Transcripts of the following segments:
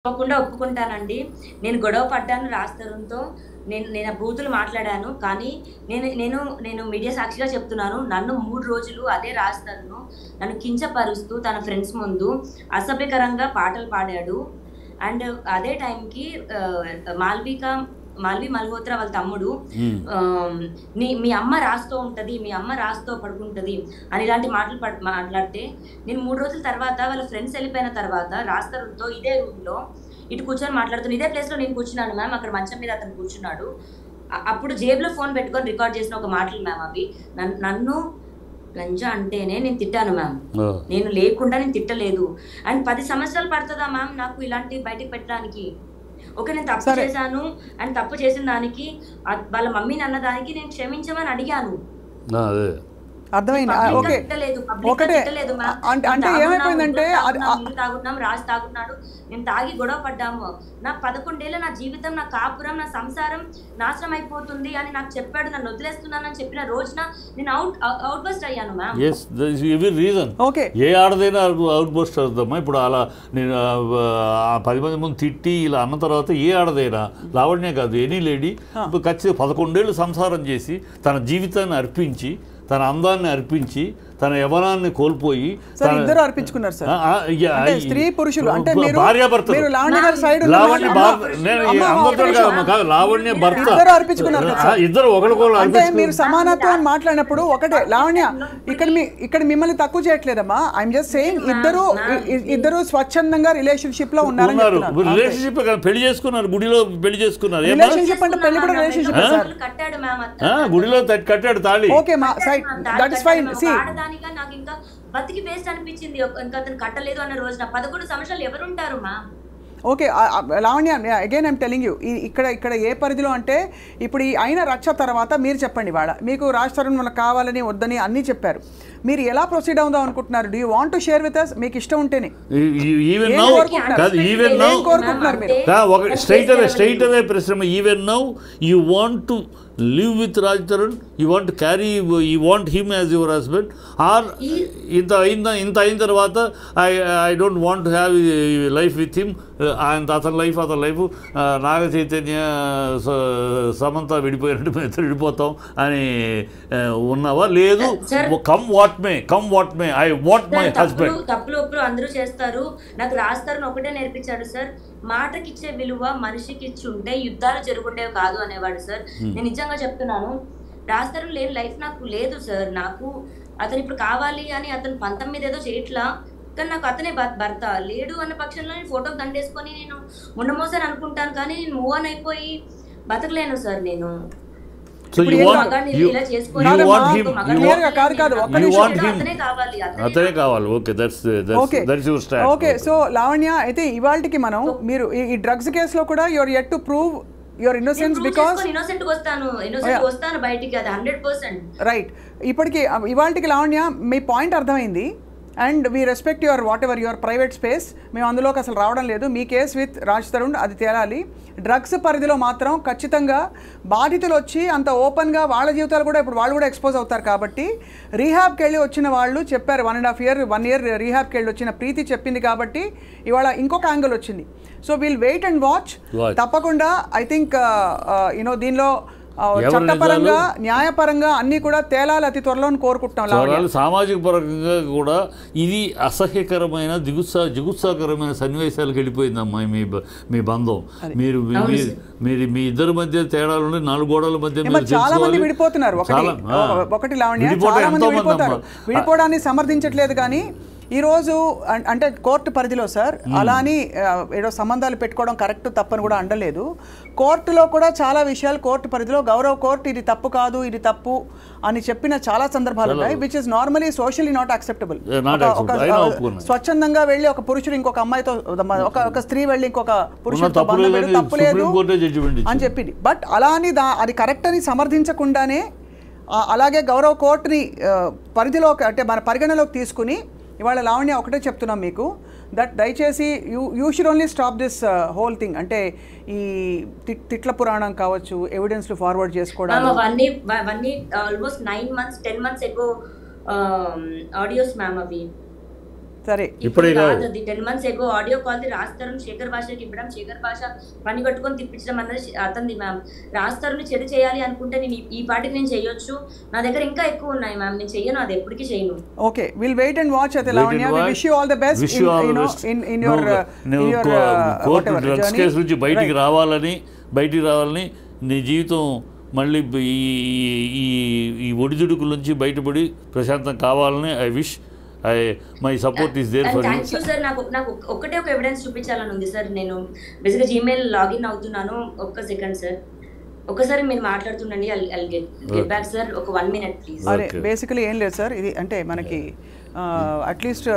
తప్పకుండా ఒప్పుకుంటానండి. నేను గొడవ పడ్డాను రాజ్ తరుణ్‌తో. నేను బూతులు మాట్లాడాను. కానీ నేను మీడియా సాక్షిగా చెప్తున్నాను. నన్ను 3 రోజులు అదే రాజ్ తరుణ్ నన్ను కించపరుస్తూ తన ఫ్రెండ్స్ ముందు అసభ్యకరంగా పాటలు పాడాడు. అండ్ అదే టైంకి మాల్వి మల్హోత్రా వాళ్ళ తమ్ముడు మీ అమ్మ రాజ్‌తో ఉంటది, మీ అమ్మ రాజ్‌తో పడుకుంటది అని ఇలాంటి మాటలు మాట్లాడితే నేను 3 రోజుల తర్వాత వాళ్ళ ఫ్రెండ్స్ వెళ్ళిపోయిన తర్వాత రాజ్ తరుణ్‌తో ఇదే రూమ్‌లో ఇటు కూర్చొని మాట్లాడుతున్నా. ఇదే ప్లేస్‌లో నేను కూర్చున్నాను మ్యామ్. అక్కడ మంచం మీద అతను కూర్చున్నాడు. అప్పుడు జేబులో ఫోన్ పెట్టుకొని రికార్డ్ చేసిన ఒక మాటలు మ్యామ్ అవి. నన్ను లంజా అంటేనే నేను తిట్టాను మ్యామ్. నేను లేకుండా నేను తిట్టలేదు. అండ్ 10 సంవత్సరాలు పడుతుందా మ్యామ్ నాకు ఇలాంటి బయటకు పెట్టడానికి? ఓకే, నేను తప్పు చేశాను అండ్ తప్పు చేసిన దానికి వాళ్ళ మమ్మీని అన్న దానికి నేను క్షమించమని అడిగాను. అర్థమైంది. ఓకే, ఒకటే అంటే ఏమైపోయిందంటే తాగుతున్నాం, రాజు తాగుతున్నాడు, మేము తాగి గొడవ పడ్డాము. నా 11 ఏళ్ళ నా జీవితం, నా కాపురం, నా సంసారం నాశనం అయిపోతుంది అని నాకు చెప్పాడు. నన్ను వదిలేస్తున్నానని చెప్పిన రోజున నేను అవుట్ బస్ట్ అయ్యాను మ్యామ్. ఓకే, ఏ ఆడదైనా అవుట్ బస్ట్ అవుతామా? ఇప్పుడు అలా నేను 10 మంది ముందు తిట్టి ఇలా అన్న తర్వాత ఏ ఆడదైనా, లావణ్య కాదు ఎనీ లేడీ ఖచ్చితంగా 11 ఏళ్ళు సంసారం చేసి తన జీవితాన్ని అర్పించి, తన అందాన్ని అర్పించి, తన యవనాన్ని కోల్పోయి ఇద్దరు అర్పించుకున్నారు సార్. స్త్రీ పురుషులు అంటే భార్యాభర్త లావణ్య భర్త ఇద్దరు ఒకరికొకరు అంటే మీరు సమానత్వం మాట్లాడినప్పుడు ఒకటే. లావణ్య ఇక్కడ మిమ్మల్ని తక్కువ చేయట్లేదమ్మా. ఐఎమ్ జస్ట్ సేయింగ్ ఇద్దరు స్వచ్ఛందంగా రిలేషన్షిప్ లో ఉన్నారు. రిలేషన్షిప్ పెళ్లి చేసుకున్నారు, గుడిలో పెళ్లి చేసుకున్నారు. రిలేషన్షిప్ అంటే పెళ్లి కూడా రిలేషన్షిప్ గుడిలో కట్టాడు తాళి. ఓకే మా సైడ్ దట్ ఇస్ ఫైన్. సి నాకు ఇంకా బతికి వేస్ట్ అనిపించింది. ఇంకా అతను కట్టలేదు అన్న రోజున 11 సంవత్సరాలు ఎవరుంటారు మా? Okay Lavanya, again I'm telling you, ఇక్కడ ఏ పరిధిలో అంటే ఇప్పుడు ఈ అయిన రచ్చ తర్వాత మీరు చెప్పండి. వాళ్ళ మీకు రాజ్ తరుణ్ మనకు కావాలని వద్దని అన్నీ చెప్పారు. మీరు ఎలా ప్రొసీడ్ అవుదాం అనుకుంటున్నారు? Do you want to share with us? మీకు ఇష్టం ఉంటేనే స్ట్రైట్ అవే ప్రశ్న. Even now you want to live with Raj Tarun, you want to carry, you want him as your husband, or ఇంత అయిన తర్వాత I don't want to have life with him, and అతని life Naga Chaitanya Samantha విడిపోయినట్టు మేము ఇద్దరు విడిపోతాం అని ఉన్నావా? లేదు, come what may I want my husband. తప్పులు అందరూ చేస్తారు. నాకు రాజ్ తరుణ్ ఒకటే నేర్పించాడు సార్, మాటకిచ్చే విలువ మనిషికి ఇచ్చి ఉంటే యుద్ధాలు జరుగుండేవి కాదు అనేవాడు సార్. నేను నిజంగా చెప్తున్నాను, రాజ్ తరుణ్ లేని లైఫ్ నాకు లేదు సార్. నాకు అతను ఇప్పుడు కావాలి అని అతను 19 ఏదో చేయట్లా, కానీ నాకు అతనే భర్త. లేడు అన్న పక్షంలో నేను ఫోటోకి దండేసుకొని నేను ఉండమోసారి అనుకుంటాను, కానీ నేను మూవ్ ఆన్ అయిపోయి బతకలేను సార్ నేను. అతనే కావాలి. ఓకే, సో లావణ్య అయితే ఇవాల్టికి మనం మీరు ఈ డ్రగ్స్ కేసులో కూడా your yet to prove your innocence because వస్తాను బయటికి, అది 100%. రైట్. ఇప్పటికి ఇవాల్టికి లావణ్య మీ పాయింట్ అర్థమైంది. And we respect your what ever your private space. మేము అందులోకి అసలు రావడం లేదు. మీ కేసు విత్ రాజ్ తరుణ్ అది తేలాలి. డ్రగ్స్ పరిధిలో మాత్రం ఖచ్చితంగా బాధితులు వచ్చి అంత ఓపెన్గా వాళ్ళ జీవితాలు కూడా ఇప్పుడు వాళ్ళు కూడా ఎక్స్పోజ్ అవుతారు. కాబట్టి రీహాబ్కి వెళ్ళి వచ్చిన వాళ్ళు చెప్పారు, 1.5 year రీహాబ్కి వెళ్ళి వచ్చిన ప్రీతి చెప్పింది కాబట్టి ఇవాళ ఇంకొక యాంగిల్ వచ్చింది. So we'll wait and watch. తప్పకుండా ఐ థింక్ దీనిలో చట్టపరంగా న్యాయపరంగా అన్ని కూడా తేలాలి అతి త్వరలో కోరుకుంటున్నాం. సామాజిక పరంగా కూడా ఇది అసహ్యకరమైన జిగుత్సాకరమైన సన్నివేశాలకు వెళ్ళిపోయిందమ్మా మీ బంధం. మీరు మీ ఇద్దరి మధ్య తేడాలు 4 గోడల మధ్య చాలా మంది విడిపోతున్నారు. ఒకటి లావణ్య, చాలా మంది విడిపోతారు. విడిపోవడాన్ని సమర్థించట్లేదు, కానీ ఈరోజు అంటే కోర్టు పరిధిలో సార్ అలా అని ఏదో సంబంధాలు పెట్టుకోవడం కరెక్ట్ తప్పని కూడా అండలేదు. కోర్టులో కూడా చాలా విషయాలు కోర్టు పరిధిలో గౌరవ కోర్టు ఇది తప్పు కాదు, ఇది తప్పు అని చెప్పిన చాలా సందర్భాలు ఉన్నాయి, which is normally socially not acceptable. స్వచ్ఛందంగా వెళ్ళి ఒక పురుషుడు ఇంకొక అమ్మాయితో, ఒక స్త్రీ వెళ్ళి ఇంకొక పురుషుడితో బంధం పెట్టి తప్పులేదు అని చెప్పింది. బట్ అలా అని అది కరెక్ట్ అని సమర్థించకుండానే అలాగే గౌరవ కోర్టుని పరిధిలోకి అంటే మన పరిగణలోకి తీసుకుని ఇవాళ లావణ్య ఒకటే చెప్తున్నాం మీకు, దట్ దయచేసి you should only stop this whole thing. అంటే ఈ తిట్ల పురాణం కావచ్చు, ఎవిడెన్స్లు ఫార్వర్డ్ చేసుకోవడం, ఆల్మోస్ట్ 9 months 10 months ఎగో ఆడియోస్ మ్యామ్ అవి సరే ఇప్పుడు కాదు, అది 10 months ago ఆడియో కాల్ రాస్తారు శేఖర్ భాషకి ఇవ్వడం, శేఖర్ భాష పని కట్టుకొని తిప్పించడం అన్నది అతనిది మ్యామ్. రాస్తారుని చెడు చేయాలి అనుకుంటే నేను ఈ పాటికి నేను చేయొచ్చు, నా దగ్గర ఇంకా ఎక్కువ ఉన్నాయి మ్యామ్, నేను చెయ్యను, అది ఎప్పటికీ చేయను. Okay, will wait and watch అయితే Lavanya. We wish you all the best in your court drugs case నుంచి బయటికి రావాలని నీ జీవితం మళ్ళీ ఈ ఒడిదుడుకుల నుంచి బయటపడి ప్రశాంతం కావాలని I wish. My support is there for you sir. నాకు ఒక్కటే ఒక ఎవిడెన్స్ చూపించాలని ఉంది సార్. నేను బేసిక్గా జీమెయిల్ లాగిన్ అవుతున్నాను, ఒక్క సెకండ్ సార్, ఒకసారి మీరు మాట్లాడుతుండండి. ఐ గెట్ బ్యాక్ సార్, ఒక 1 minute ప్లీజ్. అరే బేసికలీ ఏం లేదు సార్, ఇది అంటే మనకి అట్లీస్ట్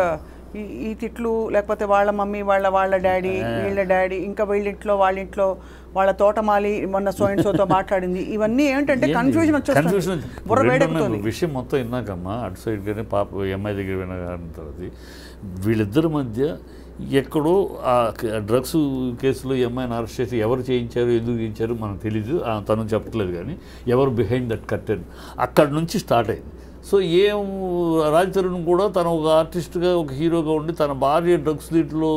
ఈ తిట్లు లేకపోతే వాళ్ళ మమ్మీ వాళ్ళ డాడీ వీళ్ళ డాడీ ఇంకా వీళ్ళింట్లో వాళ్ళింట్లో వాళ్ళ తోటమాలి మొన్న సోతో మాట్లాడింది, ఇవన్నీ ఏంటంటే కన్ఫ్యూజన్ వచ్చేస్తుంది, బుర్ర వేడెక్కుతుంది. విషయం మొత్తం విన్నాకమ్మా అటు సైడ్ కానీ పాప ఎంఐ దగ్గర విన్నా తర్వాత వీళ్ళిద్దరి మధ్య ఎక్కడో ఆ డ్రగ్స్ కేసులో ఎంఐని అరెస్ట్ చేసి ఎవరు చేయించారు ఎందుకు చేయించారు మనకు తెలీదు, తను చెప్పట్లేదు, కానీ ఎవరు బిహైండ్ దట్ కర్టెన్ అక్కడ నుంచి స్టార్ట్ అయింది. సో రాజ్ తరుణ్ కూడా తను ఒక ఆర్టిస్ట్గా ఒక హీరోగా ఉండి తన భార్య డ్రగ్స్ దీంట్లో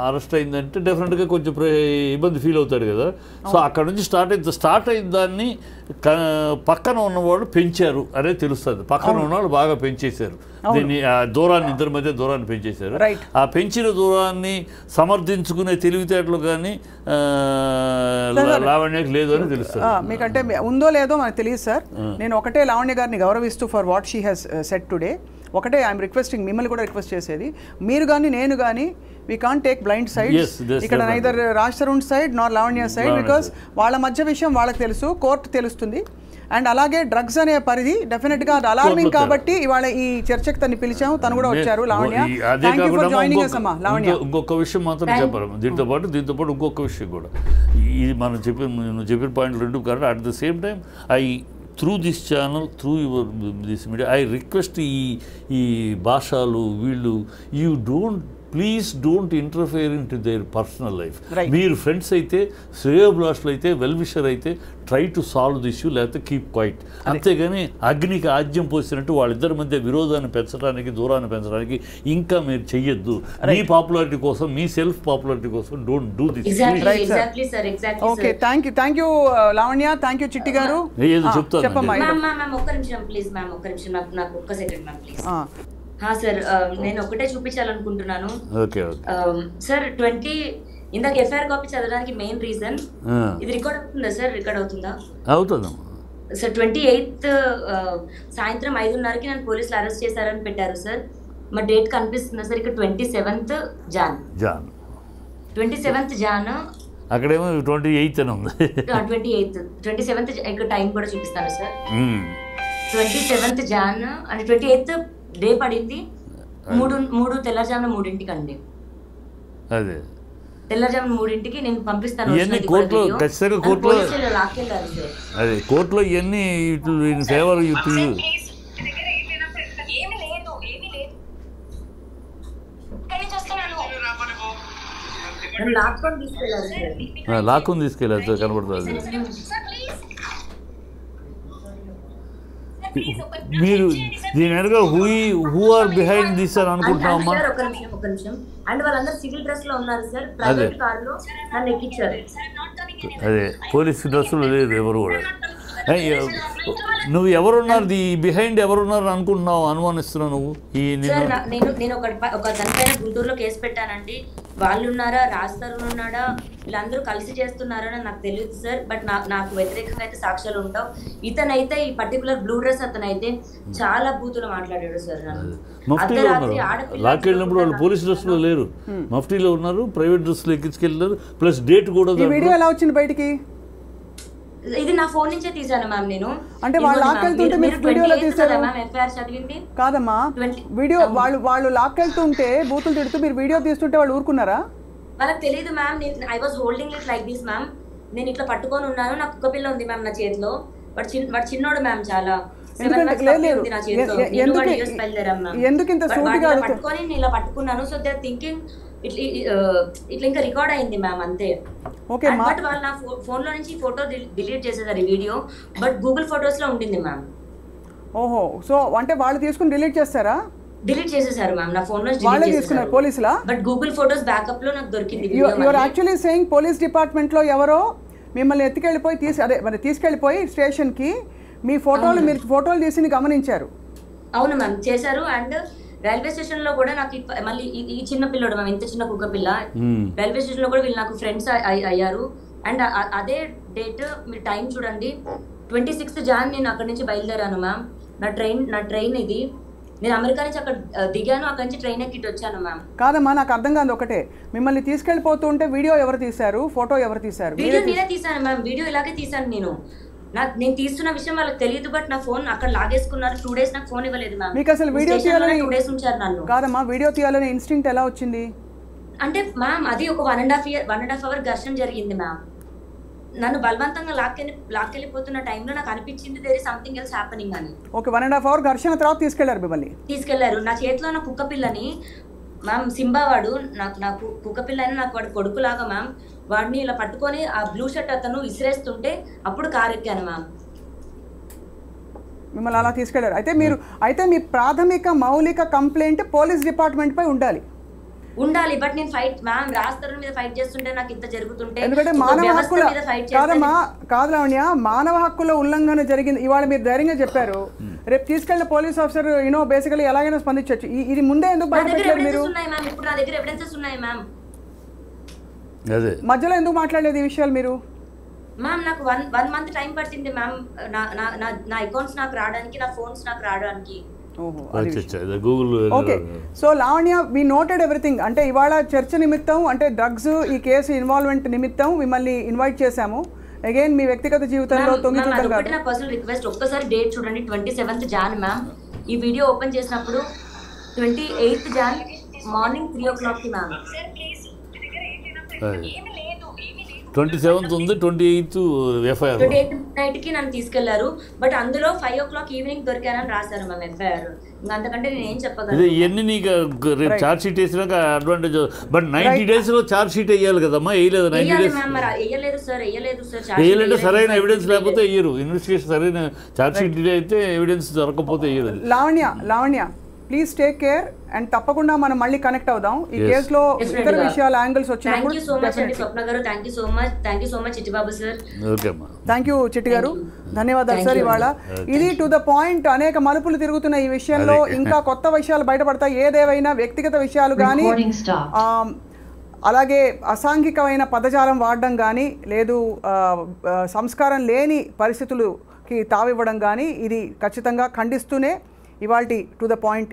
అరెస్ట్ అయిందంటే డెఫినెట్గా కొంచెం ఇబ్బంది ఫీల్ అవుతాడు కదా. సో అక్కడ నుంచి స్టార్ట్ అయిన దాన్ని పక్కన ఉన్నవాళ్ళు పెంచారు అనేది తెలుస్తుంది. పక్కన ఉన్నవాళ్ళు బాగా పెంచేశారు దీన్ని, దూరాన్ని ఇద్దరి మధ్య దూరాన్ని పెంచేశారు. ఆ పెంచిన దూరాన్ని సమర్థించుకునే తెలివితేటలు కానీ లావణ్యకి లేదు అని తెలుస్తుంది. మీకంటే ఉందో లేదో మనకు తెలియదు సార్. నేను ఒకటే లావణ్య గారిని గౌరవిస్తూ for what she has said today ఒకటే ఐఎమ్ రిక్వెస్టింగ్, మిమ్మల్ని కూడా రిక్వెస్ట్ చేసేది, మీరు కానీ నేను కానీ we can't take blind sides. ఇక్కడ neither Raj Tarun side Nar Lavanya side, because వాళ్ళ మధ్య విషయం వాళ్ళకి తెలుసు, కోర్టు తెలుస్తుంది. అండ్ అలాగే డ్రగ్స్ అనే పరిధి డెఫినెట్గా అది అలార్మింగ్ కాబట్టి ఇవాళ ఈ చర్చకు తను పిలిచాము, తను కూడా వచ్చారు. Lavanya, thank you for joining us అమ్మా. లావణ్య, ఇంకొక విషయం మాత్రం చెప్పారు దీంతో పాటు ఇంకొక విషయం కూడా, ఇది మనం నువ్వు చెప్పిన పాయింట్ రెండు correct. At the same time through this channel, through this media, I request ఈ భాషలు వీళ్ళు, please don't interfere in to their personal life. మీరు ఫ్రెండ్స్ అయితే, శ్రేయోభిలాషులు అయితే, వెల్ విషర్ అయితే try to solve the issue, లేకపోతే కీప్ క్వైట్. అంతేగాని అగ్నికి ఆజ్యం పోసినట్టు వాళ్ళిద్దరి మధ్య విరోధాన్ని పెంచడానికి, దూరాన్ని పెంచడానికి ఇంకా మీరు చెయ్యొద్దు. మీ పాపులారిటీ కోసం, మీ సెల్ఫ్ పాపులారిటీ కోసం don't do this. Okay, thank you Lavanya, thank you చిట్టి గారు. ఏదో చెప్తాను చెప్పమ్మా. ఒక్క నిమిషం ప్లీజ్ మ్యామ్, ఒక్క నిమిషం, నాకు ఒక్క సెకండ్ మ్యామ్ ప్లీజ్. సార్ నేను ఒకటే చూపించాలనుకుంటున్నాను సార్. 20 ఇందాక ఎఫ్ఐఆర్ కాపీ చదవడానికి మెయిన్ రీజన్ ఇది. రికార్డ్ అవుతుందా సార్? రికార్డ్ అవుతుందా? అవుతుంది సార్. 28th సాయంత్రం 5:30కి నన్ను పోలీసులు అరెస్ట్ చేశారని పెట్టారు సార్. మా డేట్ కనిపిస్తుందా సార్? ఇక్కడ 27th జాన్ 27th జాన్, అక్కడేమో 28 అని ఉంది. 27th ఇక్కడ టైం కూడా చూపిస్తాను సార్. 27th జాన్ అంటే 28th డే పడింది. 3 తెల్లజామున 3ంటికి అండి. అదే తెల్లజామున 3ంటికి నేను పంపిస్తాను. కోర్టులో అదే కోర్టులో ఇవన్నీ ఫేవర్ లాక్కుని తీసుకెళ్ళారు కనబడుతుంది. మీరు దీని వెనుక హూ ఆర్ బిహైండ్ దిస్ అని అనుకుంటున్నామా? ఒక నిమిషం. అండ్ వాళ్ళందరూ సివిల్ డ్రెస్ లో ఉన్నారు సార్. ప్రైవేట్ కార్ లో నన్ను ఎక్కించారు. అదే పోలీస్ డ్రెస్సులు లేదు ఎవరు కూడా. నువ్వు ఎవరున్నారు బిహైండ్ ఎవరున్నారు అనుకుంటున్నావు, అనుమానిస్తున్నావు నువ్వు? నేను ఒక దానిపైన గుంటూరులో కేసు పెట్టానండి. వాళ్ళు ఉన్నారా, రాజ్ తరుణ్ ఉన్నాడా, వీళ్ళందరూ కలిసి చేస్తున్నారని నాకు తెలియదు సార్. బట్ నాకు వ్యతిరేకంగా అయితే సాక్ష్యాలు ఉంటావు. ఇతనైతే ఈ పర్టికులర్ బ్లూ డ్రెస్ అతనైతే చాలా బూతులు మాట్లాడాడు సార్. లాక్కెళ్ళినప్పుడు వాళ్ళు పోలీస్ డ్రెస్ లో లేరు, మఫ్టీలో ఉన్నారు, ప్రైవేట్ డ్రెస్ లో ఎక్కించుకెళ్ళారు. ప్లస్ డేట్ కూడా. వీడియో ఎలా వచ్చింది బయటికి? ఇది నా ఫోన్ నుంచే తీసాను మ్యామ్. నేను అంటే వాళ్ళు లాక్కెళ్తుంటే మీరు వీడియోలో తీసారు ఎఫ్ఐఆర్ చదివింది కాదమ్మా. వీడియో వాళ్ళు లాక్కెళ్తుంటే బూతులు తిడుతూ మీరు వీడియో తీస్తుంటే వాళ్ళు ఊరుకున్నారా? వాళ్ళకి తెలియదు ma'am. I was holding it like this ma'am. నేను ఇట్లా పట్టుకొని ఉన్నాను. నాకు కుక్క పిల్ల ఉంది మ్యామ్ నా చేతిలో. వాడు చిన్నోడు మ్యామ్, చాలా ఎందుకు ఇంత సూటిగా పట్టుకొని నేను ఇలా పట్టుకున్నాను. సో దే ఆర్ థింకింగ్ ఇట్లా ఇంకా రికార్డ్ అయింది మ్యామ్, అంతే. బట్ వాళ్ళు నా ఫోన్ లో నుంచి ఫోటో డిలీట్ చేసేసారు ఈ వీడియో. బట్ గూగుల్ ఫొటోస్ లో ఉండింది మ్యామ్. ఓహో, సో అంటే వాళ్ళు తీసుకుని డిలీట్ చేస్తారా? డిలీట్ చేసేసారు మ్యామ్ నా ఫోన్ లో వాళ్ళే తీసుకున్నారు పోలీసులా? బట్ గూగుల్ ఫోటోస్ బ్యాకప్ లో నాకు దొరికింది. Your actually saying police department లో ఎవరో మిమ్మల్ని ఎత్తుకెళ్ళిపోయి తీసుకెళ్ళిపోయి స్టేషన్ కి మీ ఫోటోలు మీరు ఫోటోలు తీసి గమనించారు. అవును మ్యామ్ చేశారు. అండ్ రైల్వే స్టేషన్ లో కూడా నాకు మళ్ళీ ఈ చిన్న పిల్లడు మ్యామ్, ఇంత చిన్న కుక్క పిల్ల, రైల్వే స్టేషన్ లో కూడా వీళ్ళు నాకు ఫ్రెండ్స్ అయ్యారు. అండ్ అదే డేట్ మీరు టైం చూడండి, 26 జాన్ నేను అక్కడి నుంచి బయలుదేరాను మ్యామ్. నా ట్రైన్ ఇది, నేను అమెరికా నుంచి అక్కడ దిగాను, అక్కడి నుంచి ట్రైన్ ఎక్కిట్ వచ్చాను మ్యామ్. కాదమ్మా, నాకు అర్థం కాదు ఒకటే, మిమ్మల్ని తీసుకెళ్ళిపోతుంటే వీడియో ఎవరు తీశారు, ఫోటో ఎవరు తీశారు? వీడియో నేనే తీసాను మ్యామ్, వీడియో ఇలాగే తీసాను నేను. నేను తీస్తున్న విషయం వాళ్ళకి తెలియదు, బట్ నా ఫోన్ అక్కడ లాగేసుకున్నారు. 2 days నాకు ఫోన్ ఇవ్వలేదు మ్యామ్. మీకు అసలు వీడియో తీయాలని 2 days ఉంచారు నన్ను. కాదమ్మా, వీడియో తీయాలని ఇన్స్టింక్ట్ ఎలా వచ్చింది? అంటే మ్యామ్ అది ఒక 1.5 hour ఘర్షణ జరిగింది మ్యామ్. నన్ను బలవంతంగా లాక్కెళ్ళిపోతున్న టైంలో నాకు అనిపించింది there is something else happening అని. ఓకే, 1.5 hour ఘర్షణ తర్వాత తీసుకెళ్లారు మిమ్మల్ని? తీసుకెళ్లారు. నా చేతిలో నా కుక్క పిల్లని మ్యామ్, సింబా వాడు నాకు కుక్క పిల్ల అయినా నాకు వాడు కొడుకులాగా మ్యామ్, వాడిని ఇలా పట్టుకొని ఆ బ్లూ షర్ట్ అతను విసిరేస్తుంటే అప్పుడు కారు ఎక్కాను మ్యామ్. మిమ్మల్ని అలా తీసుకెళ్లారు. అయితే మీ ప్రాథమిక మౌలిక కంప్లైంట్ పోలీస్ డిపార్ట్మెంట్ పై ఉండాలి. బట్ నేను ఫైట్ మ్యామ్, రాస్తారు మీద ఫైట్ చేస్తుంటే నాకు ఇంత జరుగుతుంటే, ఎందుకంటే మానవ హక్కుల కాదు లావణ్య, మానవ హక్కుల ఉల్లంఘన జరిగింది. ఇవాళ మీరు ధైర్యంగా చెప్పారు, రేపు తీసుకెళ్లిన పోలీస్ ఆఫీసర్ బేసికలీ ఎలాగైనా స్పందించవచ్చు. ఇది ముందే ఎందుకు బయటపెట్టారు మీరు? ఇప్పుడు నా దగ్గర ఎవిడెన్సెస్ ఉన్నాయి మ్యామ్. మధ్యలో ఎందుకు మాట్లాడలేదు ఈ విషయాలు మీరు? మ్యామ్ నాకు 1 month టైం పట్టింది మ్యామ్, నా అకౌంట్స్ నాకు రావడానికి, నా ఫోన్స్ నాకు రావడానికి. ఓకే, సో లావణ్య, వి నోటెడ్ ఎవ్రీథింగ్. అంటే ఇవాళ చర్చ నిమిత్తం, అంటే డ్రగ్స్ ఈ కేసు ఇన్వాల్వ్మెంట్ నిమిత్తం మిమ్మల్ని ఇన్వైట్ చేశాము. అగైన్ మీ వ్యక్తిగత జీవితంలో తొంగి చూద్దాం కాదు. నా పర్సనల్ రిక్వెస్ట్, ఒక్కసారి డేట్ చూడండి, 27th జాన్ మ్యామ్. ఈ వీడియో ఓపెన్ చేసినప్పుడు 28th John morning 3 o'clock ma'am. 27th ఉంది, 28th ఎఫ్ఐఆర్. 28th నైట్ కి నన్ను తీసుకెళ్లారు, బట్ అందులో 5 o'clock ఈవినింగ్ దొరికానని రాశారు మ్యామ్ ఎఫ్ఐఆర్. అంతకంటే నేను ఏం చెప్పగలను? ఇవన్నీ నీకు రేపు ఛార్జ్ షీట్ వేసినాక అడ్వాంటేజ్. బట్ 90 days లో ఛార్జ్ షీట్ వేయాలి కదమ్మా, వేయలేదు 90 days. వేయలేదు సార్. వేయాలంటే సరైన ఎవిడెన్స్ లేకపోతే వేయరు. ఇన్వెస్టిగేషన్ సరైన ఛార్జ్ షీట్ డిలే అయితే ఎవిడెన్స్ దొరకకపోతే వేయదు. Lavanya please take care and తప్పకుండా మనం మళ్ళీ కనెక్ట్ అవుదాం. ఈ కేసులో ఇతర విషయాల యాంగిల్స్ వచ్చినప్పుడు. థ్యాంక్ యూ చిట్టి గారు, ధన్యవాదాలు సార్. ఇవాళ ఇది టు ద పాయింట్, అనేక మలుపులు తిరుగుతున్న ఈ విషయంలో ఇంకా కొత్త విషయాలు బయటపడతాయి. ఏదేవైనా వ్యక్తిగత విషయాలు కానీ, అలాగే అసాంఘికమైన పదజాలం వాడడం కానీ, లేదు సంస్కారం లేని పరిస్థితులకి తావివ్వడం కానీ, ఇది ఖచ్చితంగా ఖండిస్తూనే ఇవాల్టి టు ద పాయింట్